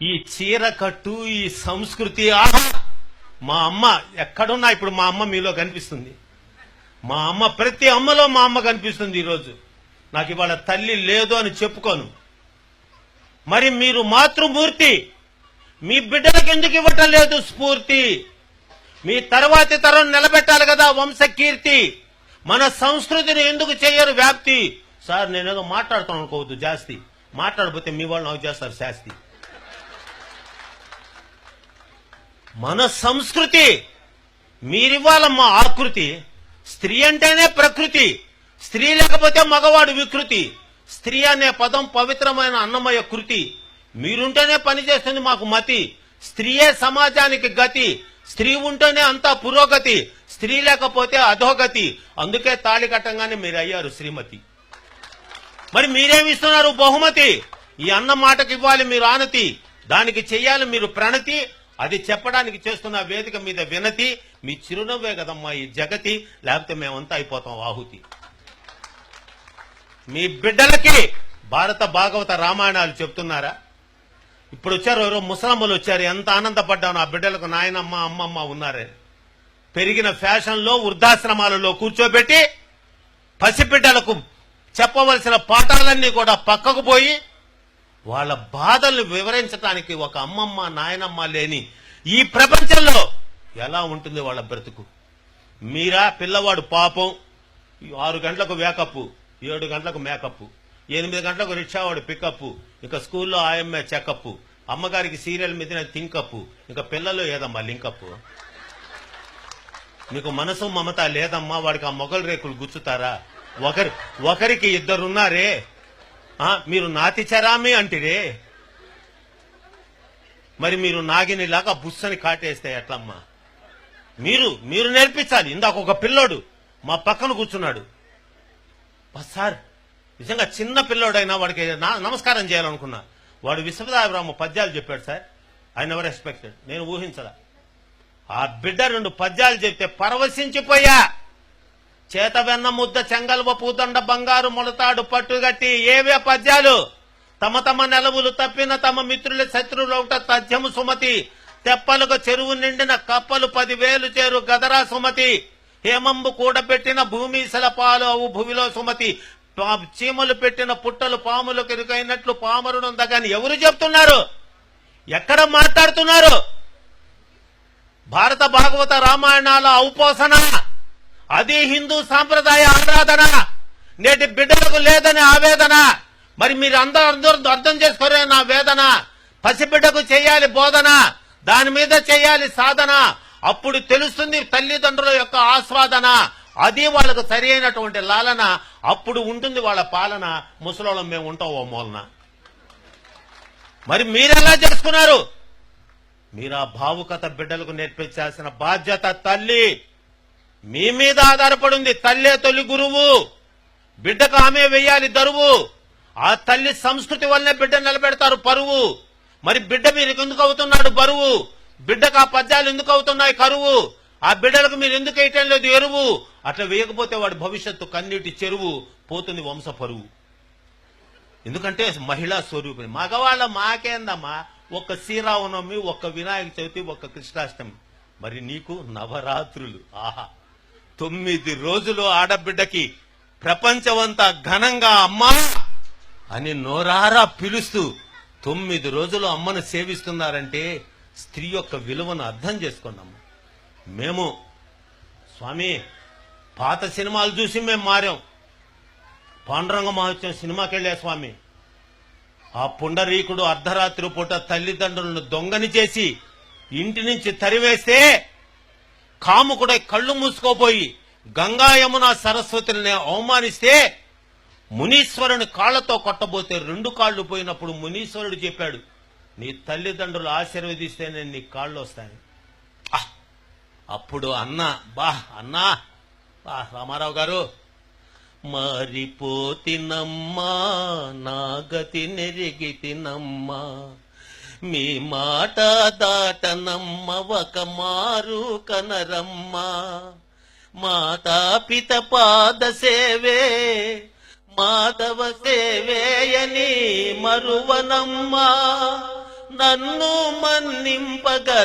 ఈ చీర కట్టు, ఈ సంస్కృతి, ఆహా! మా అమ్మ ఎక్కడున్నా ఇప్పుడు మా అమ్మ మీలో కనిపిస్తుంది. మా అమ్మ ప్రతి అమ్మలో మా అమ్మ కనిపిస్తుంది. ఈరోజు నాకు ఇవాళ తల్లి లేదు అని చెప్పుకోను. మరి మీరు మాతృమూర్తి, మీ బిడ్డలకు ఎందుకు ఇవ్వటం లేదు స్ఫూర్తి? మీ తర్వాతి తరం నిలబెట్టాలి కదా వంశకీర్తి. మన సంస్కృతిని ఎందుకు చేయరు వ్యాప్తి? సార్ నేనేదో మాట్లాడుతాను అనుకోవద్దు, జాస్తి మాట్లాడకపోతే మీ వాళ్ళు నాకు చేస్తారు శాస్తి. మన సంస్కృతి మీరివ్వాలమ్మా ఆకృతి. స్త్రీ అంటేనే ప్రకృతి, స్త్రీ లేకపోతే మగవాడు వికృతి. స్త్రీ అనే పదం పవిత్రమైన అన్నమయ కృతి. మీరుంటేనే పనిచేస్తుంది మాకు మతి. స్త్రీయే సమాజానికి గతి. స్త్రీ ఉంటేనే అంతా పురోగతి, స్త్రీ లేకపోతే అధోగతి. అందుకే తాళి కట్టంగానే మీరు అయ్యారు శ్రీమతి. మరి మీరేమిస్తున్నారు బహుమతి? ఈ అన్న మాటకి ఇవ్వాలి మీరు ఆనతి, దానికి చెయ్యాలి మీరు ప్రణతి. అది చెప్పడానికి చేస్తున్న వేదిక మీద వినతి. మీ చిరునవ్వే కదమ్మా ఈ జగతి, లేకపోతే మేమంతా అయిపోతాం ఆహుతి. మీ బిడ్డలకి భారత భాగవత రామాయణాలు చెప్తున్నారా? ఇప్పుడు వచ్చారు ఎవరో ముసలమ్మలు వచ్చారు, ఎంత ఆనందపడ్డాను. ఆ బిడ్డలకు నాయనమ్మ అమ్మమ్మ ఉన్నారే. పెరిగిన ఫ్యాషన్లో వృద్ధాశ్రమాలలో కూర్చోబెట్టి పసిబిడ్డలకు చెప్పవలసిన పాఠాలన్నీ కూడా పక్కకు పోయి వాళ్ళ బాధల్ని వివరించడానికి ఒక అమ్మమ్మ నాయనమ్మ లేని ఈ ప్రపంచంలో ఎలా ఉంటుంది వాళ్ళ బ్రతుకు? మీరా పిల్లవాడు పాపం 6 గంటలకు వేకప్, 7 గంటలకు మేకప్, 8 గంటలకు రిక్షావాడు పికప్, ఇంకా స్కూల్లో ఆయమ్మే చెకప్, అమ్మగారికి సీరియల్ మీద థింకప్, ఇంకా పిల్లలు ఏదమ్మా లింకప్? మీకు మనసు మమత లేదమ్మా, వాడికి ఆ మొగలు రేకులు గుచ్చుతారా? ఒకరికి 2 ఉన్నారే, మీరు నాతి చరామి అంటిరే. మరి మీరు నాగినిలాగా బుస్సని కాటేస్తే ఎట్లమ్మా? మీరు నేర్పించాలి. ఇందాక ఒక పిల్లోడు మా పక్కన కూర్చున్నాడు సార్, నిజంగా చిన్న పిల్లోడైనా వాడికి నమస్కారం చేయాలనుకున్నా. వాడు విశ్వనాథరామ పద్యాలు చెప్పాడు సార్. ఐ నెవర్ ఎక్స్పెక్టెడ్, నేను ఊహించలా. ఆ బిడ్డ 2 పద్యాలు చెప్తే పరవశించిపోయా. చేత వెన్న ముద్ద చెంగల్వ పూదండ బంగారు మొలతాడు పట్టుగట్టి ఏవే పద్యాలు. తమ తమ నెలవులు తప్పిన తమ మిత్రుల శత్రువులౌట తథ్యము సుమతి. తెప్పలుగా చెరువు నిండిన కప్పలు 10,000 చేరు గదరా సుమతి. హేమంబు కూడబెట్టిన భూమిశల పాలు అవు భువిలో సుమతి. చీమలు పెట్టిన పుట్టలు పాములు కెరుకైనట్లు పామరునుందగాని ఎవరు చెప్తున్నారు? ఎక్కడ మాట్లాడుతున్నారు? భారత భాగవత రామాయణాల ఔపోసన, అది హిందూ సాంప్రదాయ ఆరాధన. నేటి బిడ్డలకు లేదని ఆవేదన. మరి మీరు అందరూ అర్థం చేసుకోరే నా వేదన. పసిబిడ్డకు చేయాలి బోధన, దాని మీద చేయాలి సాధన. అప్పుడు తెలుస్తుంది తల్లిదండ్రుల యొక్క ఆస్వాదన. అది వాళ్ళకు సరి అయినటువంటి లాలన. అప్పుడు ఉంటుంది వాళ్ళ పాలన. ముసలోళ్ళం మేము ఉంటాం ఓ మూలన. మరి మీరెలా చేసుకున్నారు? మీరు ఆ భావుకత బిడ్డలకు నేర్పించాల్సిన బాధ్యత తల్లి మీ మీద ఆధారపడింది. తల్లే తొలి గురువు, బిడ్డకు ఆమె వెయ్యాలి దరువు. ఆ తల్లి సంస్కృతి వల్లనే బిడ్డ నిలబెడతారు పరువు. మరి బిడ్డ మీరు ఎందుకు అవుతున్నాడు బరువు? బిడ్డకు ఆ పద్యాలు ఎందుకు అవుతున్నాయి కరువు? ఆ బిడ్డలకు మీరు ఎందుకు వేయటం లేదు ఎరువు? అట్లా వేయకపోతే వాడి భవిష్యత్తు కన్నీటి చెరువు, పోతుంది వంశ పరువు. ఎందుకంటే మహిళా స్వరూపిణి. మగవాళ్ళ మాకేందమ్మా, ఒక్క శ్రీరామనవమి, ఒక్క వినాయక చవితి, ఒక్క కృష్ణాష్టమి. మరి నీకు నవరాత్రులు. ఆహా, 9 రోజులు ఆడబిడ్డకి ప్రపంచమంతా ఘనంగా అమ్మా అని నోరారా పిలుస్తూ 9 రోజులు అమ్మను సేవిస్తున్నారంటే స్త్రీ యొక్క విలువను అర్థం చేసుకున్నాము. మేము స్వామి పాత సినిమాలు చూసి మేము మారాం. పాండురంగ మహోత్సవం సినిమాకి వెళ్ళే స్వామి, ఆ పుండరీకుడు అర్ధరాత్రి పూట తల్లిదండ్రులను దొంగని చేసి ఇంటి నుంచి తరివేస్తే కాముకుడై కళ్ళు మూసుకోపోయి గంగా యమున సరస్వతిని అవమానిస్తే మునీశ్వరుని కాళ్లతో కొట్టబోతే 2 కాళ్లు పోయినప్పుడు మునీశ్వరుడు చెప్పాడు, నీ తల్లిదండ్రులు ఆశీర్వదిస్తేనే నీ కాళ్ళు వస్తాయి. అప్పుడు అన్నా రామారావు గారు, మారిపోతినమ్మా నా గతి నెరిగితినమ్మా, మీ మాట దాటనమ్మ ఒక మారు కనరమ్మా, మాతా పిత పాద సేవే మాధవ సేవేయని మరువనమ్మా, నన్ను మన్నింపగరారమ్మా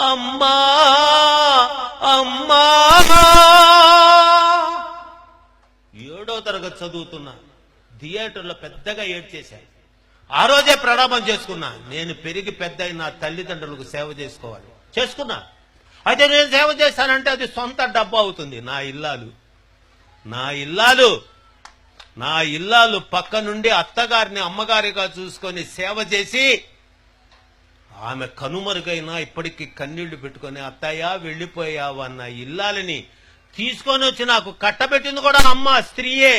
అమ్మా అమ్మా. 7వ తరగతి చదువుతున్నా, థియేటర్లో పెద్దగా ఏడ్చేశాను. ఆ రోజే ప్రణామం చేసుకున్నా, నేను పెరిగి పెద్ద నా తల్లిదండ్రులకు సేవ చేసుకోవాలి. చేసుకున్నా. అయితే నేను సేవ చేశానంటే అది సొంత డబ్బు అవుతుంది. నా ఇల్లాలు పక్క నుండి అత్తగారిని అమ్మగారిగా చూసుకొని సేవ చేసి ఆమె కనుమరుగైనా ఇప్పటికీ కన్నీళ్లు పెట్టుకొని అత్తయ్య వెళ్ళిపోయావన్న ఇల్లాలని తీసుకొని వచ్చి నాకు కట్టబెట్టింది కూడా అమ్మ, స్త్రీయే.